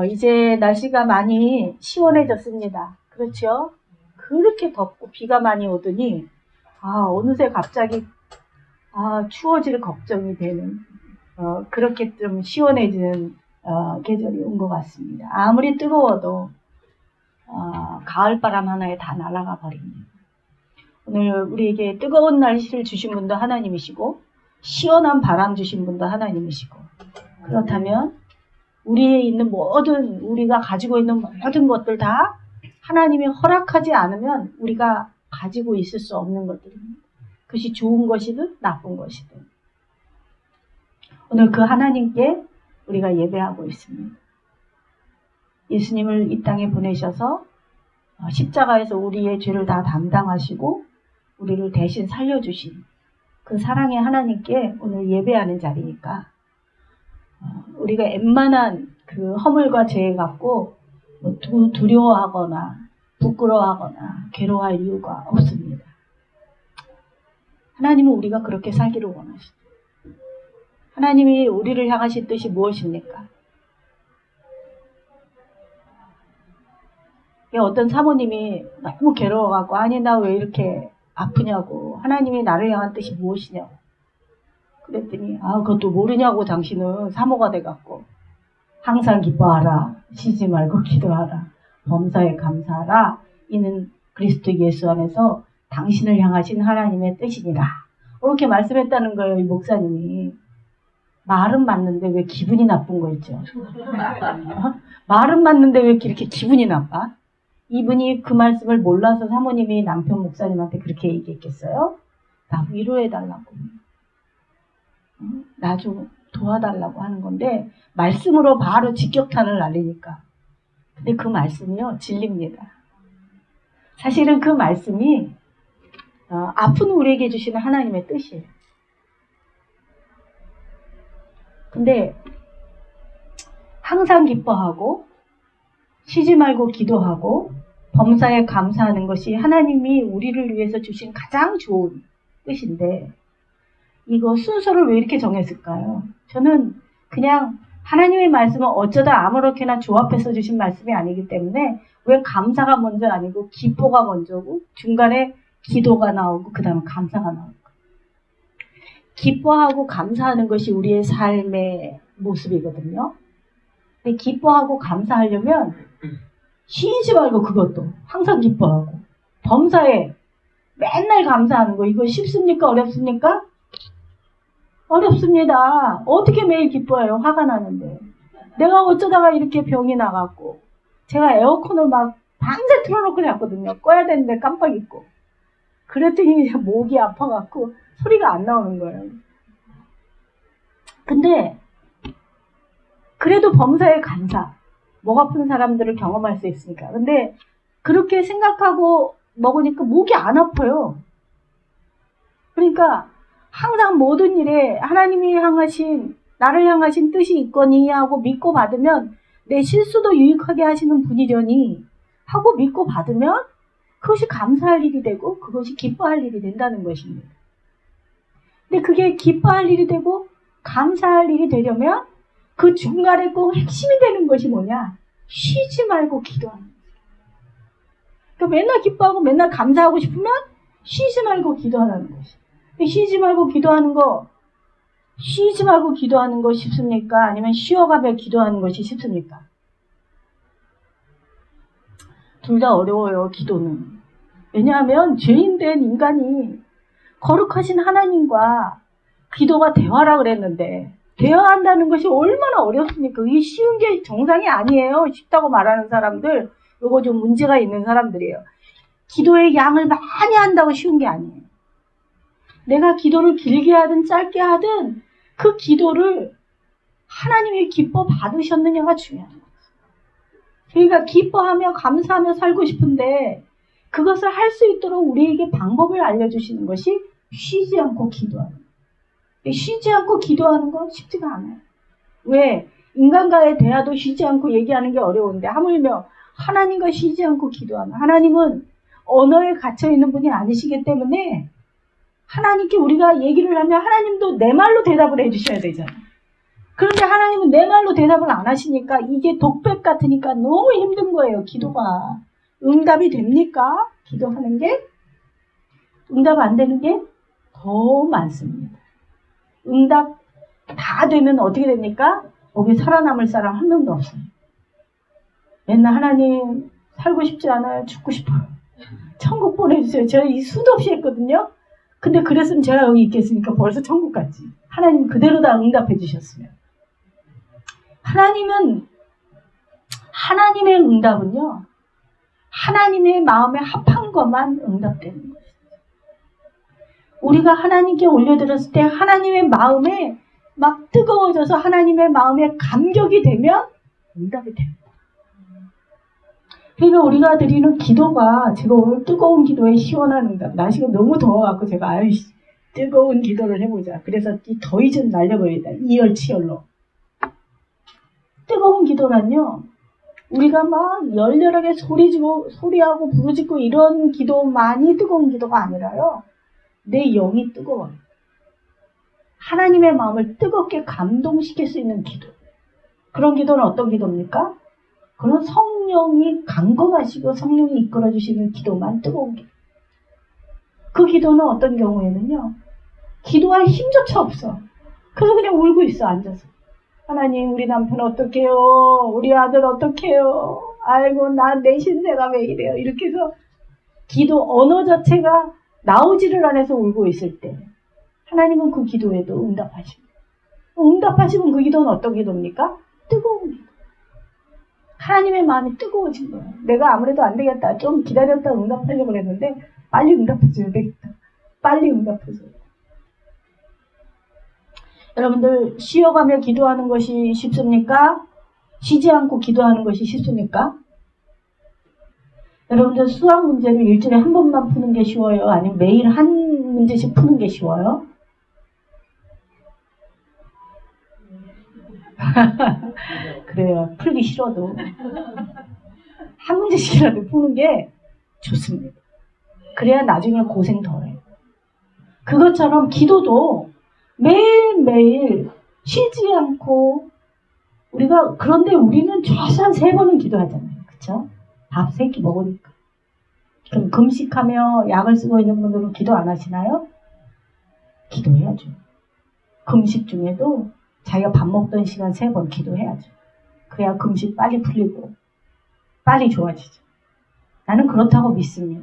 이제 날씨가 많이 시원해졌습니다. 그렇죠? 그렇게 덥고 비가 많이 오더니 어느새 갑자기 추워질 걱정이 되는 그렇게 좀 시원해지는 계절이 온 것 같습니다. 아무리 뜨거워도 가을바람 하나에 다 날아가 버립니다. 오늘 우리에게 뜨거운 날씨를 주신 분도 하나님이시고 시원한 바람 주신 분도 하나님이시고, 그렇다면 우리에 있는 모든, 우리가 가지고 있는 모든 것들 다 하나님이 허락하지 않으면 우리가 가지고 있을 수 없는 것들입니다. 그것이 좋은 것이든 나쁜 것이든. 오늘 그 하나님께 우리가 예배하고 있습니다. 예수님을 이 땅에 보내셔서 십자가에서 우리의 죄를 다 담당하시고 우리를 대신 살려주신 그 사랑의 하나님께 오늘 예배하는 자리니까 우리가 웬만한 그 허물과 죄 갖고 두려워하거나 부끄러워하거나 괴로워할 이유가 없습니다. 하나님은 우리가 그렇게 살기를 원하시죠. 하나님이 우리를 향하신 뜻이 무엇입니까? 어떤 사모님이 너무 괴로워하고 아니 나 왜 이렇게 아프냐고, 하나님이 나를 향한 뜻이 무엇이냐고 그랬더니 그것도 모르냐고, 당신은 사모가 돼갖고. 항상 기뻐하라, 쉬지 말고 기도하라, 범사에 감사하라, 이는 그리스도 예수 안에서 당신을 향하신 하나님의 뜻이니라, 이렇게 말씀했다는 거예요. 이 목사님이. 말은 맞는데 왜 기분이 나쁜 거 있죠? 말은 맞는데 왜 이렇게 기분이 나빠? 이분이 그 말씀을 몰라서 사모님이 남편 목사님한테 그렇게 얘기했겠어요? 나 위로해달라고, 나 좀 도와달라고 하는 건데 말씀으로 바로 직격탄을 날리니까. 근데 그 말씀이요 진리입니다. 사실은 그 말씀이 아픈 우리에게 주시는 하나님의 뜻이에요. 근데 항상 기뻐하고 쉬지 말고 기도하고 범사에 감사하는 것이 하나님이 우리를 위해서 주신 가장 좋은 뜻인데, 이거 순서를 왜 이렇게 정했을까요? 저는 그냥 하나님의 말씀은 어쩌다 아무렇게나 조합해서 주신 말씀이 아니기 때문에 왜 감사가 먼저 아니고 기뻐가 먼저고 중간에 기도가 나오고 그 다음에 감사가 나오고, 기뻐하고 감사하는 것이 우리의 삶의 모습이거든요. 근데 기뻐하고 감사하려면 쉬지 말고 그것도 항상 기뻐하고 범사에 맨날 감사하는 거, 이거 쉽습니까? 어렵습니까? 어렵습니다. 어떻게 매일 기뻐해요? 화가 나는데. 내가 어쩌다가 이렇게 병이 나갖고 제가 에어컨을 막 밤새 틀어놓고 잤거든요. 꺼야 되는데 깜빡 잊고. 그랬더니 목이 아파갖고 소리가 안 나오는 거예요. 근데 그래도 범사에 감사. 목 아픈 사람들을 경험할 수 있으니까. 근데 그렇게 생각하고 먹으니까 목이 안 아파요. 그러니까 항상 모든 일에 하나님이 향하신, 나를 향하신 뜻이 있거니 하고 믿고 받으면 내 실수도 유익하게 하시는 분이려니 하고 믿고 받으면 그것이 감사할 일이 되고 그것이 기뻐할 일이 된다는 것입니다. 근데 그게 기뻐할 일이 되고 감사할 일이 되려면 그 중간에 꼭 핵심이 되는 것이 뭐냐? 쉬지 말고 기도하는 거예요. 그러니까 맨날 기뻐하고 맨날 감사하고 싶으면 쉬지 말고 기도하라는 것이에요. 쉬지 말고 기도하는 거, 쉬지 말고 기도하는 거 쉽습니까? 아니면 쉬어가며 기도하는 것이 쉽습니까? 둘 다 어려워요, 기도는. 왜냐하면 죄인된 인간이 거룩하신 하나님과 기도가 대화라 그랬는데 대화한다는 것이 얼마나 어렵습니까? 이게 쉬운 게 정상이 아니에요. 쉽다고 말하는 사람들, 요거 좀 문제가 있는 사람들이에요. 기도의 양을 많이 한다고 쉬운 게 아니에요. 내가 기도를 길게 하든 짧게 하든 그 기도를 하나님이 기뻐 받으셨느냐가 중요한 거예요. 그러니까 기뻐하며 감사하며 살고 싶은데 그것을 할 수 있도록 우리에게 방법을 알려주시는 것이 쉬지 않고 기도하는 거예요. 쉬지 않고 기도하는 건 쉽지가 않아요. 왜? 인간과의 대화도 쉬지 않고 얘기하는 게 어려운데 하물며 하나님과 쉬지 않고 기도하는, 하나님은 언어에 갇혀있는 분이 아니시기 때문에 하나님께 우리가 얘기를 하면 하나님도 내 말로 대답을 해주셔야 되잖아요. 그런데 하나님은 내 말로 대답을 안 하시니까 이게 독백 같으니까 너무 힘든 거예요. 기도가. 응답이 됩니까? 기도하는 게? 응답 안 되는 게 더 많습니다. 응답 다 되면 어떻게 됩니까? 거기 살아남을 사람 한 명도 없어요. 맨날 하나님 살고 싶지 않아요. 죽고 싶어요. 천국 보내주세요. 제가 이 수도 없이 했거든요. 근데 그랬으면 제가 여기 있겠으니까 벌써 천국 갔지. 하나님 그대로 다 응답해 주셨으면. 하나님의 응답은요. 하나님의 마음에 합한 것만 응답되는 거예요. 우리가 하나님께 올려드렸을 때 하나님의 마음에 막 뜨거워져서 하나님의 마음에 감격이 되면 응답이 됩니다. 그러니까 우리가 드리는 기도가 제가 오늘 뜨거운 기도에 시원한 응답. 날씨가 너무 더워갖고 제가 뜨거운 기도를 해보자. 그래서 이 더위 좀 날려버리다. 이열치열로. 뜨거운 기도란요. 우리가 막 열렬하게 소리하고 부르짖고 이런 기도만이 뜨거운 기도가 아니라요. 내 영이 뜨거워요. 하나님의 마음을 뜨겁게 감동시킬 수 있는 기도. 그런 기도는 어떤 기도입니까? 그런 성령이 강건하시고 성령이 이끌어주시는 기도만 뜨거운 기도. 그 기도는 어떤 경우에는요. 기도할 힘조차 없어. 그래서 그냥 울고 있어 앉아서. 하나님 우리 남편 어떡해요? 우리 아들 어떡해요? 아이고 내 신세가 왜 이래요? 이렇게 해서 기도 언어 자체가 나오지를 않아서 울고 있을 때 하나님은 그 기도에도 응답하십니다. 응답하시면 그 기도는 어떤 기도입니까? 뜨거운 기도. 하나님의 마음이 뜨거워진 거예요. 내가 아무래도 안 되겠다. 좀 기다렸다 응답하려고 했는데 빨리 응답해줘야 되겠다. 빨리 응답해줘야 돼. 여러분들 쉬어가며 기도하는 것이 쉽습니까? 쉬지 않고 기도하는 것이 쉽습니까? 여러분들 수학 문제를 일주일에 한 번만 푸는 게 쉬워요? 아니면 매일 한 문제씩 푸는 게 쉬워요? 그래요. 풀기 싫어도 한 문제씩이라도 푸는 게 좋습니다. 그래야 나중에 고생 덜해요. 그것처럼 기도도 매일매일 쉬지 않고 그런데 우리는 최소한 3번은 기도하잖아요. 그쵸? 밥 3끼 먹으니까. 그럼 금식하며 약을 쓰고 있는 분들은 기도 안 하시나요? 기도해야죠. 금식 중에도 자기가 밥 먹던 시간 3번 기도해야죠. 그래야 금식 빨리 풀리고 빨리 좋아지죠. 나는 그렇다고 믿습니다.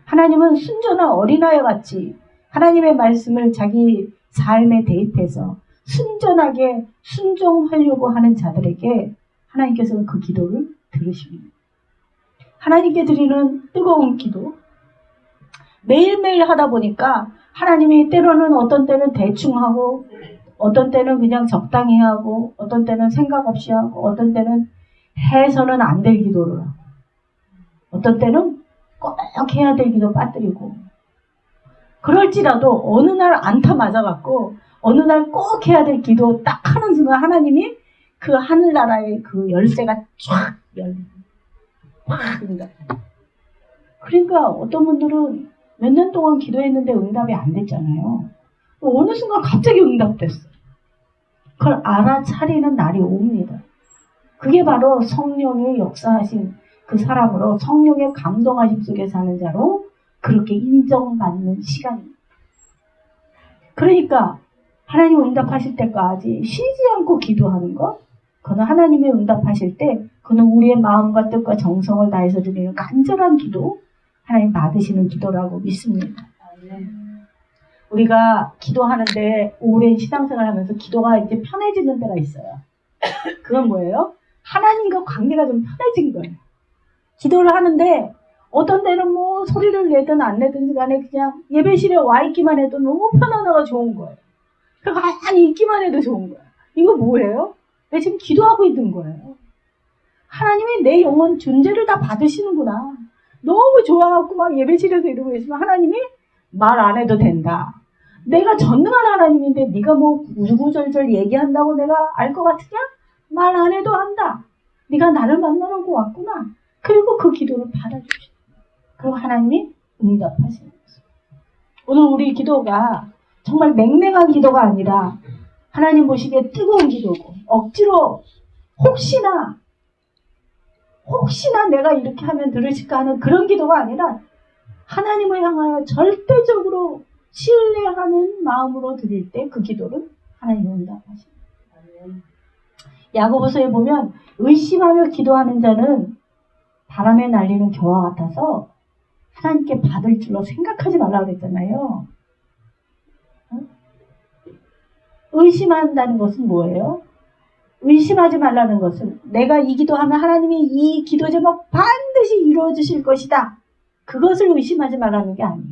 하나님은 순전한 어린아이 같이 하나님의 말씀을 자기 삶에 대입해서 순전하게 순종하려고 하는 자들에게 하나님께서는 그 기도를 들으십니다. 하나님께 드리는 뜨거운 기도 매일매일 하다 보니까 하나님이 때로는 어떤 때는 대충 하고 어떤 때는 그냥 적당히 하고 어떤 때는 생각 없이 하고 어떤 때는 해서는 안 될 기도를 하고 어떤 때는 꼭 해야 될 기도 빠뜨리고 그럴지라도 어느 날 안타 맞아갖고 어느 날 꼭 해야 될 기도 딱 하는 순간 하나님이 그 하늘나라의 그 열쇠가 쫙 열립니다. 그러니까 어떤 분들은 몇 년 동안 기도했는데 응답이 안 됐잖아요. 어느 순간 갑자기 응답됐어. 그걸 알아차리는 날이 옵니다. 그게 바로 성령의 역사하신 그 사람으로 성령의 감동하심 속에 사는 자로 그렇게 인정받는 시간입니다. 그러니까 하나님 응답하실 때까지 쉬지 않고 기도하는 것, 그는 하나님의 응답하실 때 그는 우리의 마음과 뜻과 정성을 다해서 드리는 간절한 기도, 하나님 받으시는 기도라고 믿습니다. 우리가 기도하는데 오랜 신앙생활 하면서 기도가 이제 편해지는 때가 있어요. 그건 뭐예요? 하나님과 관계가 좀 편해진 거예요. 기도를 하는데 어떤 때는 뭐 소리를 내든 안 내든 간에 그냥 예배실에 와 있기만 해도 너무 편안하고 좋은 거예요. 가만히 있기만 해도 좋은 거예요. 이거 뭐예요? 내가 지금 기도하고 있는 거예요. 하나님이 내 영혼 존재를 다 받으시는구나. 너무 좋아갖고 막 예배실에서 이러고 있으면 하나님이 말 안 해도 된다. 내가 전능한 하나님인데 네가 뭐 구구절절 얘기한다고 내가 알 것 같으냐? 말 안 해도 한다. 네가 나를 만나려고 왔구나. 그리고 그 기도를 받아주시다. 그리고 하나님이 응답하시는 거죠. 오늘 우리 기도가 정말 맹맹한 기도가 아니라 하나님 보시기에 뜨거운 기도고 억지로 혹시나 내가 이렇게 하면 들으실까 하는 그런 기도가 아니라 하나님을 향하여 절대적으로 신뢰하는 마음으로 드릴 때 그 기도를 하나님이 응답하십니다. 야고보서에 보면 의심하며 기도하는 자는 바람에 날리는 겨와 같아서 하나님께 받을 줄로 생각하지 말라고 그랬잖아요. 의심한다는 것은 뭐예요? 의심하지 말라는 것은 내가 이 기도하면 하나님이 이 기도 제목 반드시 이루어 주실 것이다. 그것을 의심하지 말라는 게 아니에요.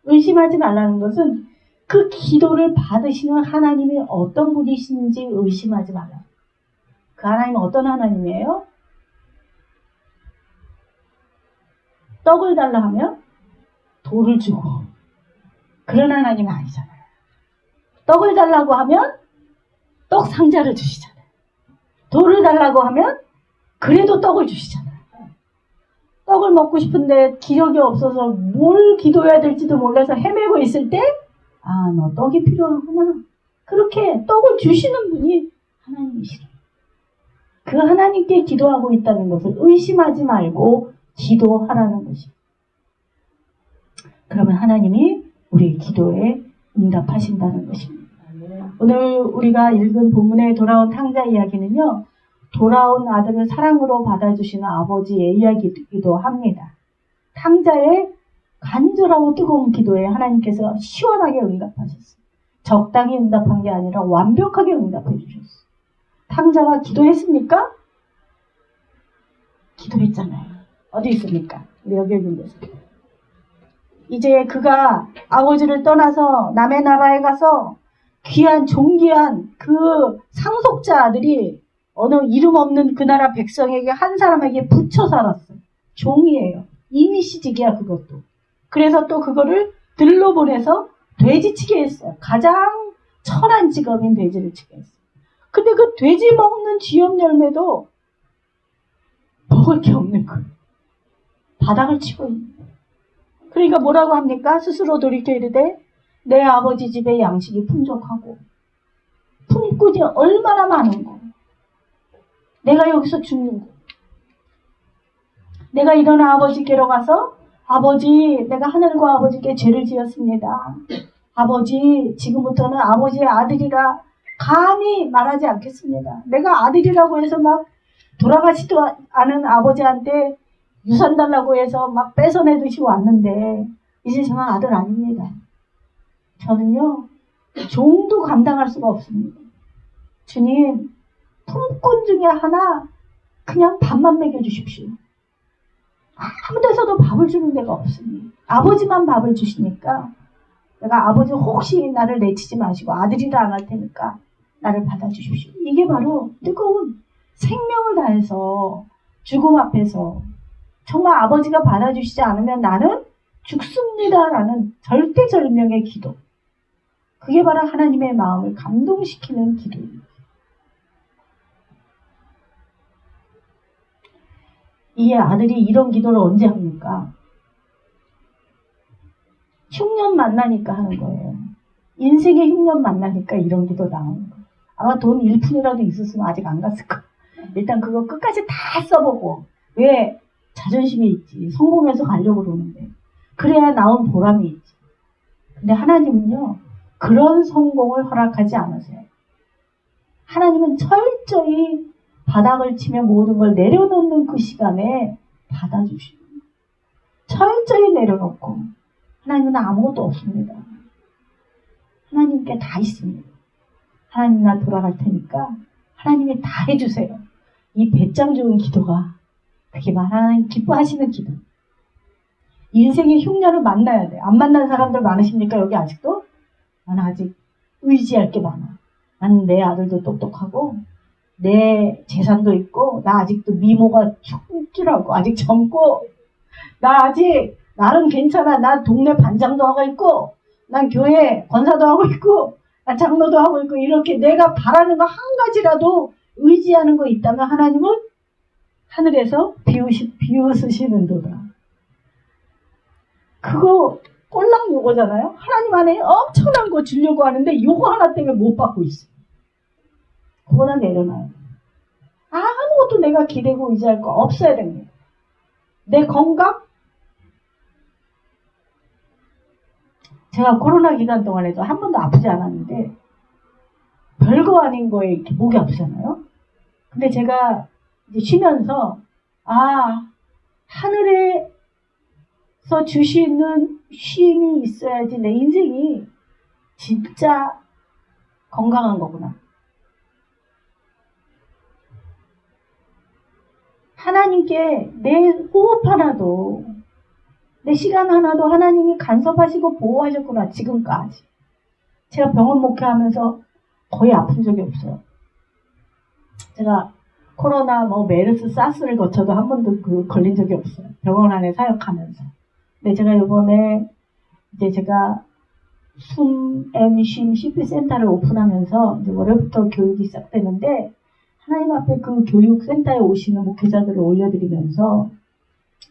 의심하지 말라는 것은 그 기도를 받으시는 하나님이 어떤 분이신지 의심하지 말라. 그 하나님은 어떤 하나님이에요? 떡을 달라 하면 돌을 주고 그런 하나님은 아니잖아요. 떡을 달라고 하면 떡 상자를 주시잖아요. 돌을 달라고 하면 그래도 떡을 주시잖아요. 떡을 먹고 싶은데 기력이 없어서 뭘 기도해야 될지도 몰라서 헤매고 있을 때 아, 너 떡이 필요하구나. 그렇게 떡을 주시는 분이 하나님이시래요. 그 하나님께 기도하고 있다는 것을 의심하지 말고 기도하라는 것입니다. 그러면 하나님이 우리의 기도에 응답하신다는 것입니다. 오늘 우리가 읽은 본문에 돌아온 탕자 이야기는요. 돌아온 아들을 사랑으로 받아주시는 아버지의 이야기이기도 합니다. 탕자의 간절하고 뜨거운 기도에 하나님께서 시원하게 응답하셨어요. 적당히 응답한 게 아니라 완벽하게 응답해 주셨어요. 탕자가 기도했습니까? 기도했잖아요. 어디 있습니까? 우리 여기 있는 데서. 이제 그가 아버지를 떠나서 남의 나라에 가서 귀한 존귀한 그 상속자 아들이 어느 이름 없는 그 나라 백성에게 한 사람에게 붙여 살았어요. 종이에요. 이미시직이야 그것도. 그래서 또 그거를 들로 보내서 돼지치게 했어요. 가장 천한 직업인 돼지를 치게 했어요. 근데 그 돼지 먹는 쥐염 열매도 먹을 게 없는 거예요. 바닥을 치고 있는 거예요. 그러니까 뭐라고 합니까? 스스로 돌이켜 이르되 내 아버지 집에 양식이 풍족하고 품꾼이 얼마나 많은 거. 내가 여기서 죽는 거. 내가 일어나 아버지께로 가서 아버지 내가 하늘과 아버지께 죄를 지었습니다. 아버지 지금부터는 아버지의 아들이라 감히 말하지 않겠습니다. 내가 아들이라고 해서 막 돌아가지도 않은 아버지한테 유산 달라고 해서 막 뺏어내듯이 왔는데 이제 저는 아들 아닙니다. 저는요 종도 감당할 수가 없습니다. 주님 품꾼 중에 하나 그냥 밥만 먹여주십시오. 아무 데서도 밥을 주는 데가 없으니 아버지만 밥을 주시니까 내가 아버지 혹시 나를 내치지 마시고 아들이라 안 할 테니까 나를 받아주십시오. 이게 바로 뜨거운 생명을 다해서 죽음 앞에서 정말 아버지가 받아주시지 않으면 나는 죽습니다라는 절대절명의 기도. 그게 바로 하나님의 마음을 감동시키는 기도입니다. 이 아들이 이런 기도를 언제 합니까? 흉년 만나니까 하는 거예요. 인생의 흉년 만나니까 이런 기도 나오는 거예요. 아마 돈 1푼이라도 있었으면 아직 안 갔을 거예요. 일단 그거 끝까지 다 써보고 왜 자존심이 있지. 성공해서 가려고 그러는데 그래야 나온 보람이 있지. 근데 하나님은요. 그런 성공을 허락하지 않으세요. 하나님은 철저히 바닥을 치며 모든 걸 내려놓는 그 시간에 받아주시고 철저히 내려놓고 하나님은 아무것도 없습니다. 하나님께 다 있습니다. 하나님 나 돌아갈 테니까 하나님이 다 해주세요. 이 배짱 좋은 기도가 그게 하나님 기뻐하시는 기도. 인생의 흉년을 만나야 돼. 안 만난 사람들 많으십니까? 여기 아직도? 나는 아직 의지할 게 많아. 나는 내 아들도 똑똑하고 내 재산도 있고 나 아직도 미모가 촉촉하고 아직 젊고 나 아직 나름 괜찮아. 나 동네 반장도 하고 있고 난 교회 권사도 하고 있고 난 장로도 하고 있고 이렇게 내가 바라는 거 한 가지라도 의지하는 거 있다면 하나님은 하늘에서 비웃으시는도다. 그거 꼴랑 요거잖아요. 하나님 안에 엄청난 거 주려고 하는데 요거 하나 때문에 못 받고 있어. 그거나 내려놔요. 아무것도 내가 기대고 의지할 거 없어야 됩니다. 내 건강? 제가 코로나 기간 동안에도 한 번도 아프지 않았는데 별거 아닌 거에 이렇게 목이 아프잖아요. 근데 제가 이제 쉬면서 하늘에서 주시는 쉼이 있어야지 내 인생이 진짜 건강한 거구나. 하나님께 내 호흡 하나도, 내 시간 하나도 하나님이 간섭하시고 보호하셨구나, 지금까지. 제가 병원 목회하면서 거의 아픈 적이 없어요. 제가 코로나, 메르스, 사스를 거쳐도 한 번도 걸린 적이 없어요. 병원 안에 사역하면서. 근데 제가 이번에 이제 제가 숨, 쉼, CP 센터를 오픈하면서 이제 월요일부터 교육이 시작되는데 하나님 앞에 그 교육센터에 오시는 목회자들을 올려드리면서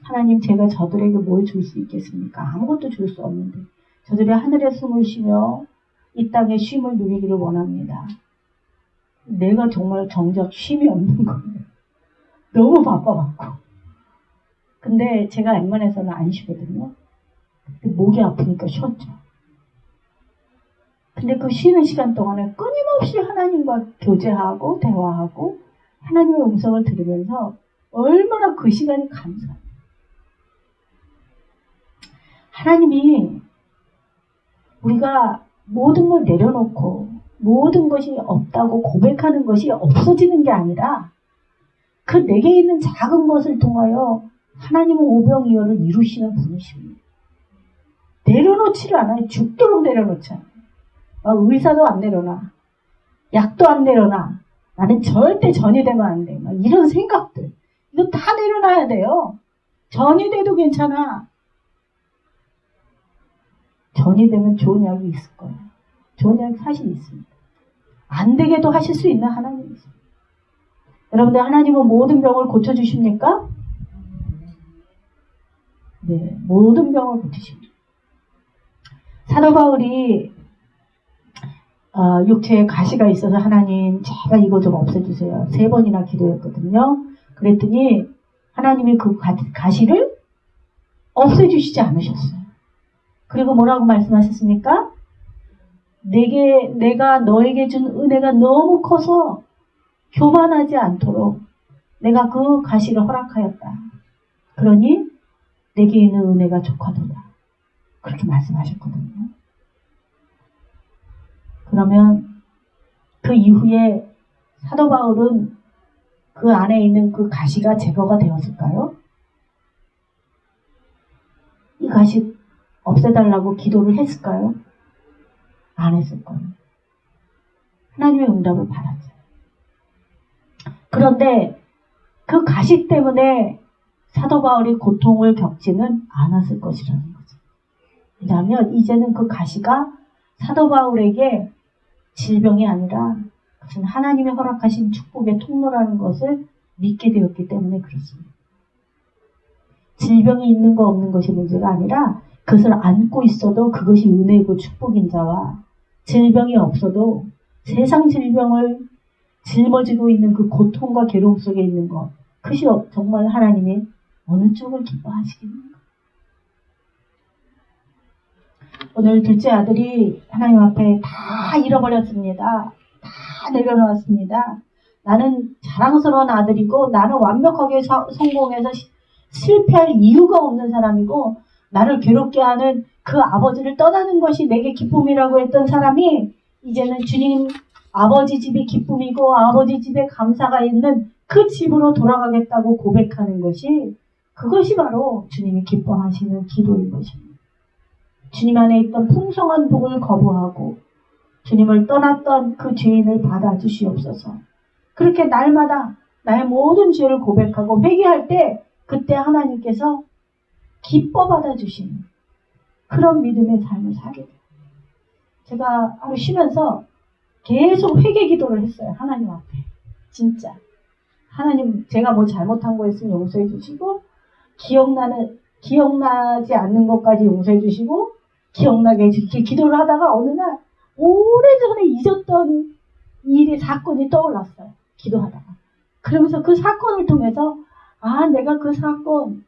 하나님, 제가 저들에게 뭘 줄 수 있겠습니까? 아무것도 줄 수 없는데 저들이 하늘에 숨을 쉬며 이 땅에 쉼을 누리기를 원합니다. 내가 정말 정작 쉼이 없는 거예요. 너무 바빠갖고. 근데 제가 웬만해서는 안 쉬거든요. 목이 아프니까 쉬었죠. 근데 그 쉬는 시간 동안에 끊임없이 하나님과 교제하고 대화하고 하나님의 음성을 들으면서 얼마나 그 시간이 감사해요. 하나님이 우리가 모든 걸 내려놓고 모든 것이 없다고 고백하는 것이 없어지는 게 아니라 그 내게 있는 작은 것을 통하여 하나님은 오병이어를 이루시는 분이십니다. 내려놓지를 않아요. 죽도록 내려놓지 않아요. 의사도 안 내려놔. 약도 안 내려놔. 나는 절대 전이 되면 안 돼. 이런 생각들. 이거 다 내려놔야 돼요. 전이 돼도 괜찮아. 전이 되면 좋은 약이 있을 거예요. 좋은 약이 사실 있습니다. 안 되게도 하실 수 있는 하나님이 있습니다. 여러분들, 하나님은 모든 병을 고쳐주십니까? 네, 모든 병을 고치십니다. 사도 바울이 육체에 가시가 있어서 하나님 제발 이거 좀 없애주세요. 3번이나 기도했거든요. 그랬더니 하나님이 그 가시를 없애주시지 않으셨어요. 그리고 뭐라고 말씀하셨습니까? 내가 너에게 준 은혜가 너무 커서 교만하지 않도록 내가 그 가시를 허락하였다. 그러니 내게 있는 은혜가 족하도다. 그렇게 말씀하셨거든요. 그러면 그 이후에 사도 바울은 그 안에 있는 그 가시가 제거가 되었을까요? 이 가시 없애달라고 기도를 했을까요? 안 했을 거예요. 하나님의 응답을 받았죠. 그런데 그 가시 때문에 사도 바울이 고통을 겪지는 않았을 것이라는 거죠. 왜냐하면 이제는 그 가시가 사도 바울에게 질병이 아니라 그것은 하나님이 허락하신 축복의 통로라는 것을 믿게 되었기 때문에 그렇습니다. 질병이 있는 거 없는 것이 문제가 아니라 그것을 안고 있어도 그것이 은혜이고 축복인 자와 질병이 없어도 세상 질병을 짊어지고 있는 그 고통과 괴로움 속에 있는 것, 그것이 정말 하나님이 어느 쪽을 기뻐하시겠는가. 오늘 둘째 아들이 하나님 앞에 다 잃어버렸습니다. 다 내려놓았습니다. 나는 자랑스러운 아들이고 나는 완벽하게 성공해서 실패할 이유가 없는 사람이고 나를 괴롭게 하는 그 아버지를 떠나는 것이 내게 기쁨이라고 했던 사람이 이제는 주님 아버지 집이 기쁨이고 아버지 집에 감사가 있는 그 집으로 돌아가겠다고 고백하는 것이 그것이 바로 주님이 기뻐하시는 기도인 것입니다. 주님 안에 있던 풍성한 복을 거부하고 주님을 떠났던 그 죄인을 받아주시옵소서. 그렇게 날마다 나의 모든 죄를 고백하고 회개할 때 그때 하나님께서 기뻐 받아주시는 그런 믿음의 삶을 살게 돼요. 제가 하루 쉬면서 계속 회개 기도를 했어요. 하나님 앞에. 진짜. 하나님, 제가 뭐 잘못한 거 있으면 용서해 주시고 기억나지 않는 것까지 용서해 주시고 기억나게 이렇게 기도를 하다가 어느 날 오래전에 잊었던 일이 사건이 떠올랐어요. 기도하다가. 그러면서 그 사건을 통해서 내가 그 사건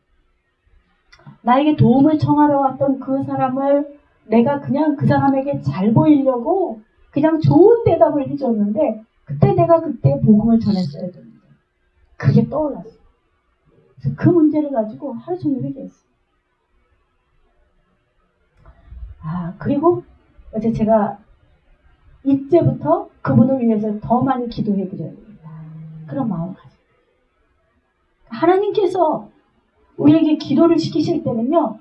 나에게 도움을 청하러 왔던 그 사람을 내가 그냥 그 사람에게 잘 보이려고 그냥 좋은 대답을 해줬는데 그때 내가 그때 복음을 전했어야 되는데 그게 떠올랐어요. 그래서 그 문제를 가지고 하루 종일 회개했어요. 그리고 어제 제가 이제부터 그분을 위해서 더 많이 기도해 드려야 됩니다. 그런 마음을 가지고. 하나님께서 우리에게 기도를 시키실 때는요,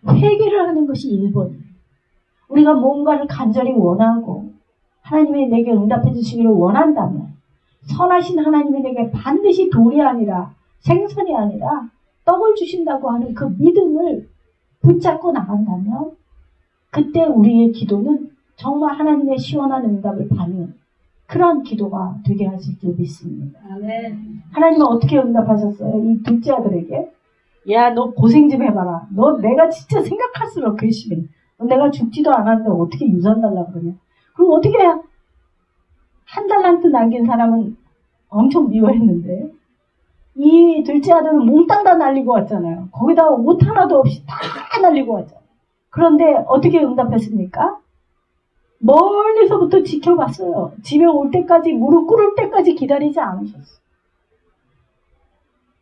회개를 하는 것이 1번이에요. 우리가 뭔가를 간절히 원하고 하나님이 내게 응답해 주시기를 원한다면 선하신 하나님이 내게 반드시 돌이 아니라 생선이 아니라 떡을 주신다고 하는 그 믿음을 붙잡고 나간다면 그때 우리의 기도는 정말 하나님의 시원한 응답을 받는 그런 기도가 되게 하실 줄 믿습니다. 아멘. 하나님은 어떻게 응답하셨어요? 이 둘째 아들에게 야, 너 고생 좀 해봐라. 너 내가 진짜 생각할수록 괘씸해. 너 내가 죽지도 않았는데 어떻게 유산 달라고 그러냐. 그럼 어떻게 한 달란트 남긴 사람은 엄청 미워했는데 이 둘째 아들은 몽땅 다 날리고 왔잖아요. 거기다가 옷 하나도 없이 다 날리고 왔잖아요. 그런데 어떻게 응답했습니까? 멀리서부터 지켜봤어요. 집에 올 때까지 무릎 꿇을 때까지 기다리지 않으셨어요.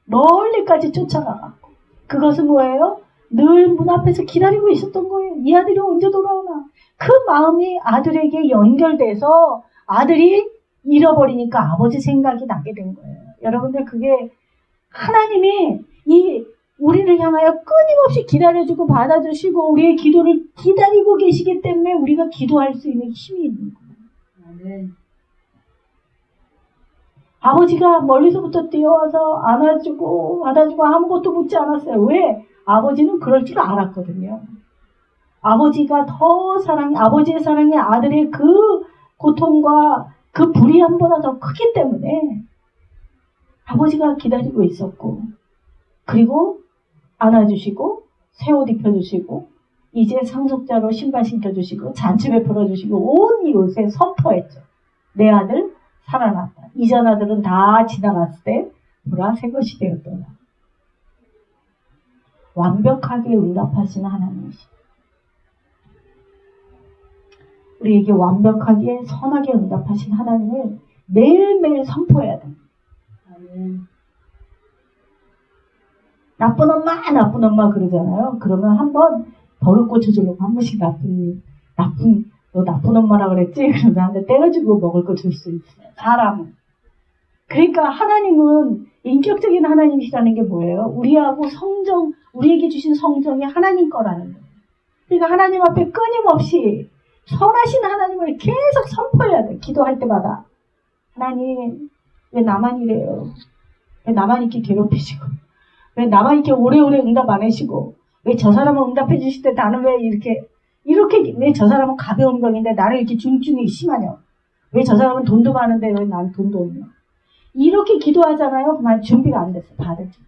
멀리까지 쫓아가고 그것은 뭐예요? 늘 문 앞에서 기다리고 있었던 거예요. 이 아들이 언제 돌아오나. 그 마음이 아들에게 연결돼서 아들이 잃어버리니까 아버지 생각이 나게 된 거예요. 여러분들 그게 하나님이 우리를 향하여 끊임없이 기다려주고 받아주시고 우리의 기도를 기다리고 계시기 때문에 우리가 기도할 수 있는 힘이 있는 거예요. 아멘. 아버지가 멀리서부터 뛰어와서 안아주고 받아주고 아무것도 묻지 않았어요. 왜? 아버지는 그럴 줄 알았거든요. 아버지가 더 아버지의 사랑이 아들의 그 고통과 그 불의함보다 더 크기 때문에 아버지가 기다리고 있었고 그리고 안아주시고 새 옷 입혀주시고 이제 상속자로 신발 신겨주시고 잔치 베풀어주시고 온 이웃에 선포했죠. 내 아들 살아났다. 이전 아들은 다 지나갔을 때 보라 새 것이 되었더라. 완벽하게 응답하시는 하나님이십니다. 우리에게 완벽하게 선하게 응답하신 하나님을 매일매일 선포해야 됩니다. 아멘. 나쁜 엄마 그러잖아요. 그러면 한번 버릇 고쳐주려고 한 번씩 너 나쁜 엄마라 그랬지? 그러면서 한 대 때려주고 먹을 거 줄 수 있어요. 사람은. 그러니까 하나님은 인격적인 하나님이시라는 게 뭐예요? 우리에게 주신 성정이 하나님 거라는 거예요. 그러니까 하나님 앞에 끊임없이 선하신 하나님을 계속 선포해야 돼. 기도할 때마다. 하나님, 왜 나만 이래요? 왜 나만 이렇게 괴롭히시고? 왜 나만 이렇게 오래오래 응답 안 하시고? 왜 저 사람은 응답해 주실 때 나는 왜 이렇게 왜 저 사람은 가벼운 병인데 나는 이렇게 중증이 심하냐? 왜 저 사람은 돈도 많은데 왜 난 돈도 없냐? 이렇게 기도하잖아요. 그만 준비가 안 됐어. 받을 줄.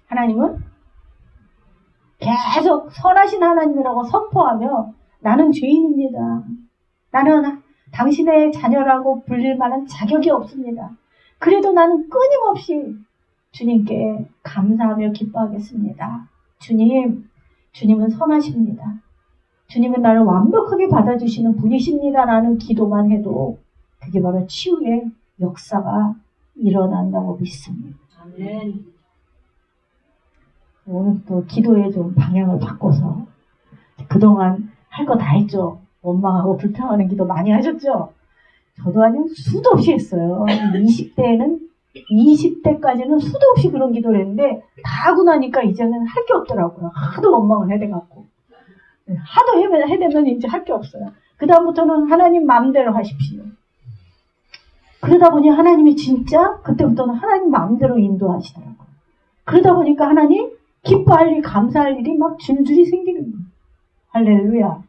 하나님은 계속 선하신 하나님이라고 선포하며 나는 죄인입니다. 나는 당신의 자녀라고 불릴 만한 자격이 없습니다. 그래도 나는 끊임없이 주님께 감사하며 기뻐하겠습니다. 주님은 선하십니다. 주님은 나를 완벽하게 받아주시는 분이십니다. 라는 기도만 해도 그게 바로 치유의 역사가 일어난다고 믿습니다. 아멘. 오늘 또 기도에 좀 방향을 바꿔서 그동안 할 거 다 했죠. 원망하고 불평하는 기도 많이 하셨죠. 저도 아주 수도 없이 했어요. 20대까지는 수도 없이 그런 기도를 했는데 다 하고 나니까 이제는 할 게 없더라고요. 하도 원망을 해대갖고. 하도 해대면 이제 할 게 없어요. 그 다음부터는 하나님 마음대로 하십시오. 그러다 보니 하나님이 진짜 그때부터는 하나님 마음대로 인도하시더라고요. 그러다 보니까 하나님 기뻐할 일, 감사할 일이 막 줄줄이 생기는 거예요. 할렐루야.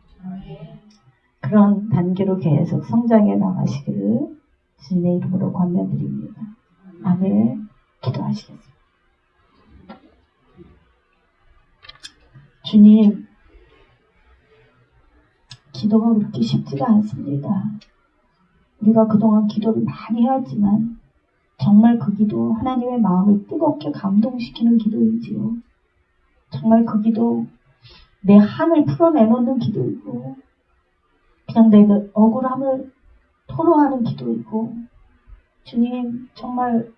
그런 단계로 계속 성장해 나가시기를 주님의 이름으로 권면드립니다. 아멘. 기도하시겠습니다. 주님, 기도가 그렇게 쉽지가 않습니다. 우리가 그동안 기도를 많이 해왔지만 정말 그 기도 하나님의 마음을 뜨겁게 감동시키는 기도이지요. 정말 그 기도 내 한을 풀어내놓는 기도이고 그냥 내 억울함을 토로하는 기도이고 주님 정말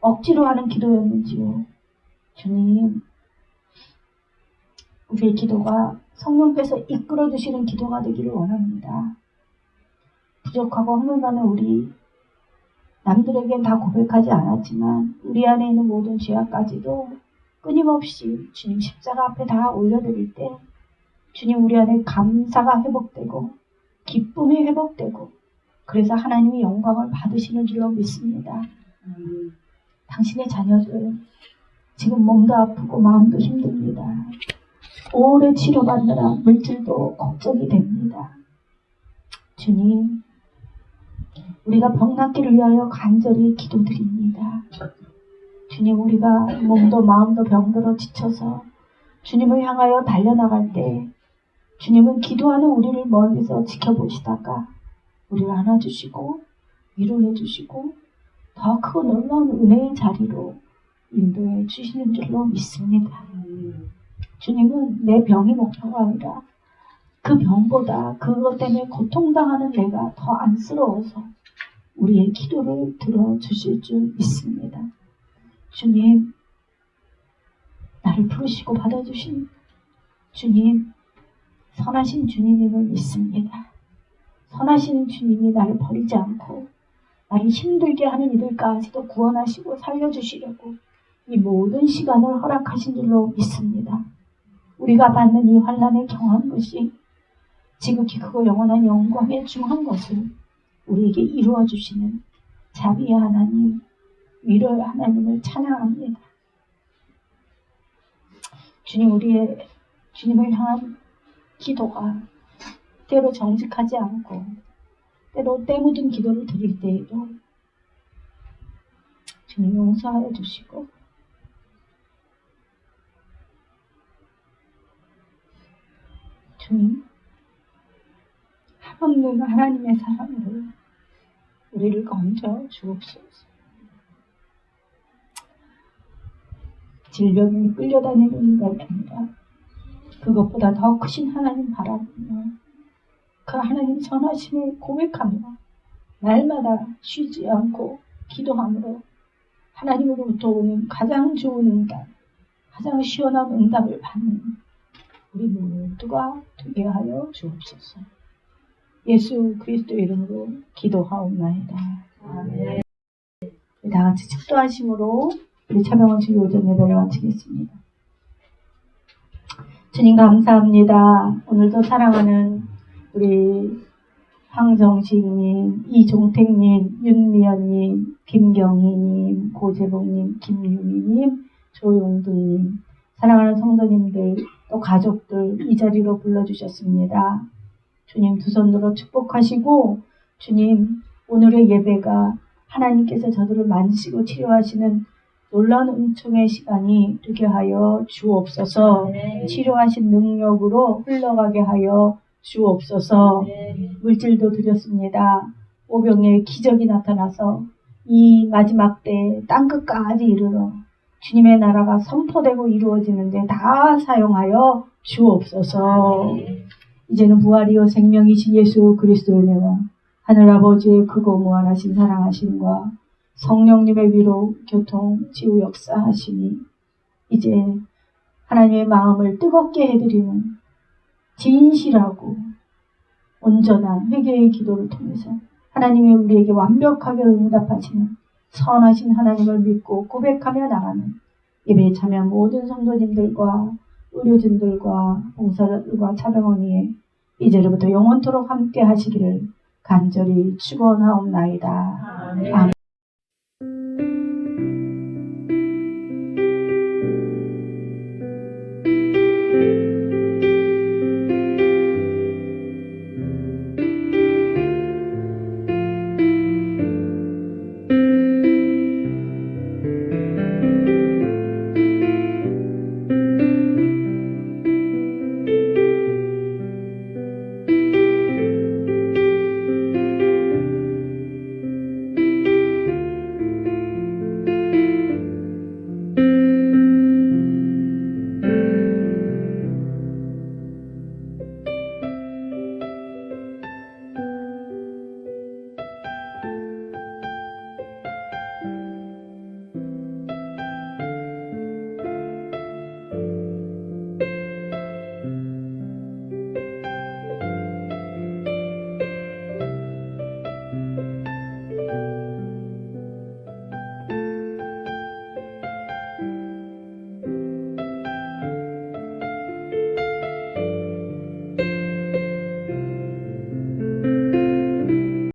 억지로 하는 기도였는지요. 주님 우리의 기도가 성령께서 이끌어주시는 기도가 되기를 원합니다. 부족하고 허물많은 우리 남들에겐 다 고백하지 않았지만 우리 안에 있는 모든 죄악까지도 끊임없이 주님 십자가 앞에 다 올려드릴 때 주님 우리 안에 감사가 회복되고 기쁨이 회복되고 그래서 하나님이 영광을 받으시는 줄로 믿습니다. 당신의 자녀들 지금 몸도 아프고 마음도 힘듭니다. 오래 치료받느라 물질도 걱정이 됩니다. 주님 우리가 병낫기를 위하여 간절히 기도드립니다. 주님 우리가 몸도 마음도 병들어 지쳐서 주님을 향하여 달려나갈 때 주님은 기도하는 우리를 멀리서 지켜보시다가 우리를 안아주시고 위로해 주시고 더 크고 놀라운 은혜의 자리로 인도해 주시는 줄로 믿습니다. 주님은 내 병이 목표가 아니라 그 병보다 그것 때문에 고통당하는 내가 더 안쓰러워서 우리의 기도를 들어주실 줄 믿습니다. 주님, 나를 부르시고 받아주신 주님, 선하신 주님임을 믿습니다. 선하신 주님이 나를 버리지 않고 나를 힘들게 하는 이들까지도 구원하시고 살려주시려고 이 모든 시간을 허락하신 줄로 믿습니다. 우리가 받는 이 환난에 경한 것이 지극히 크고 영원한 영광에 중한 것을 우리에게 이루어 주시는 자비의 하나님, 위로의 하나님을 찬양합니다. 주님, 주님을 향한 기도가 때로 정직하지 않고 때로 때 묻은 기도를 드릴 때에도 주님 용서하여 주시고 주님 한없는 하나님의 사랑으로 우리를 건져 주옵소서. 질병에 끌려다니는 인간이 아니라 그것보다 더 크신 하나님 바라보며 그 하나님 선하심을 고백하며 날마다 쉬지 않고 기도함으로 하나님으로부터 오는 가장 좋은 응답, 가장 시원한 응답을 받는 우리 모두가 되게 하여 주옵소서. 예수 그리스도의 이름으로 기도하옵나이다. 아멘. 다 같이 축도하심으로 우리 차병원 주일 오전 예배를 마치겠습니다. 주님 감사합니다. 오늘도 사랑하는 우리 황정식님, 이종택님, 윤미연님, 김경희님, 고재봉님, 김유미님, 조용두님, 사랑하는 성도님들, 또 가족들 이 자리로 불러주셨습니다. 주님 두 손으로 축복하시고 주님 오늘의 예배가 하나님께서 저들을 만지시고 치료하시는 놀라운 은총의 시간이 되게 하여 주옵소서. 치료하신 능력으로 흘러가게 하여 주옵소서. 물질도 드렸습니다. 오병에 기적이 나타나서 이 마지막 때 땅끝까지 이르러 주님의 나라가 선포되고 이루어지는데 다 사용하여 주옵소서. 이제는 부활이요 생명이신 예수 그리스도의 은혜와 하늘아버지의 크고 무한하신 사랑하심과 성령님의 위로 교통 치유 역사하심이 이제 하나님의 마음을 뜨겁게 해드리는 진실하고 온전한 회개의 기도를 통해서 하나님이 우리에게 완벽하게 응답하시는 선하신 하나님을 믿고 고백하며 나가는 예배에 참여한 모든 성도님들과 의료진들과 봉사자들과 차병원이 이제로부터 영원토록 함께 하시기를 간절히 축원하옵나이다. 아멘.